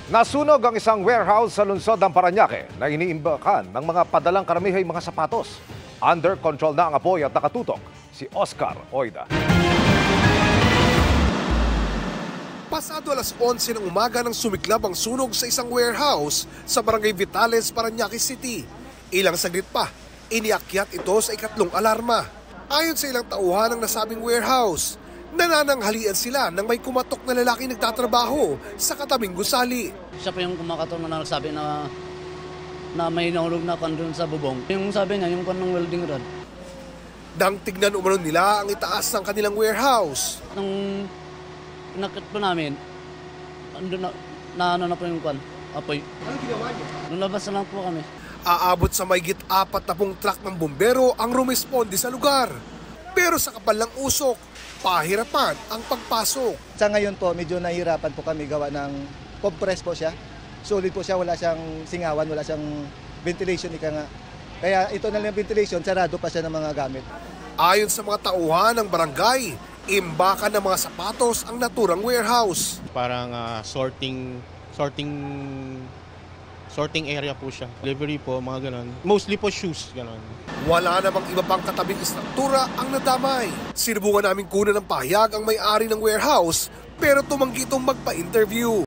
Nasunog ang isang warehouse sa lungsod ng Parañaque na iniimbakan ng mga padalang karamihay mga sapatos. Under control na ang apoy at nakatutok si Oscar Oida. Pasado alas 11 ng umaga nang sumiklab ang sunog sa isang warehouse sa Barangay Vitales, Parañaque City. Ilang saglit pa, iniakyat ito sa ikatlong alarma. Ayon sa ilang tauhan ng nasabing warehouse, nanananghalian sila nang may kumatok na lalaking nagtatrabaho sa katabing gusali. Siya pa yung kumakatok na nagsabi na may nahulog na kan doon sa bubong. Yung sabi niya, yung kan ng welding rod. Nang tignan umano nila ang itaas ng kanilang warehouse. Nung nakit po namin, andun na po yung kan, apoy. Anong ginawa niyo? Nalabas na lang po kami. Aabot sa mahigit 40 truck ng bumbero ang rumesponde sa lugar. Pero sa kapal ng usok, pahirapan ang pagpasok. Sa ngayon po, medyo nahihirapan po kami gawa ng compress po siya. Solid po siya, wala siyang singawan, wala siyang ventilation ika nga. Kaya ito na lang yung ventilation, sarado pa siya ng mga gamit. Ayon sa mga tauhan ng barangay, imbakan ng mga sapatos ang naturang warehouse. Parang sorting area po siya. Delivery po, mga ganon. Mostly po shoes, ganon. Wala namang iba pang katabing istruktura ang nadamay. Sinubukan namin kunan ng pahayag ang may-ari ng warehouse pero tumanggi itong magpa-interview.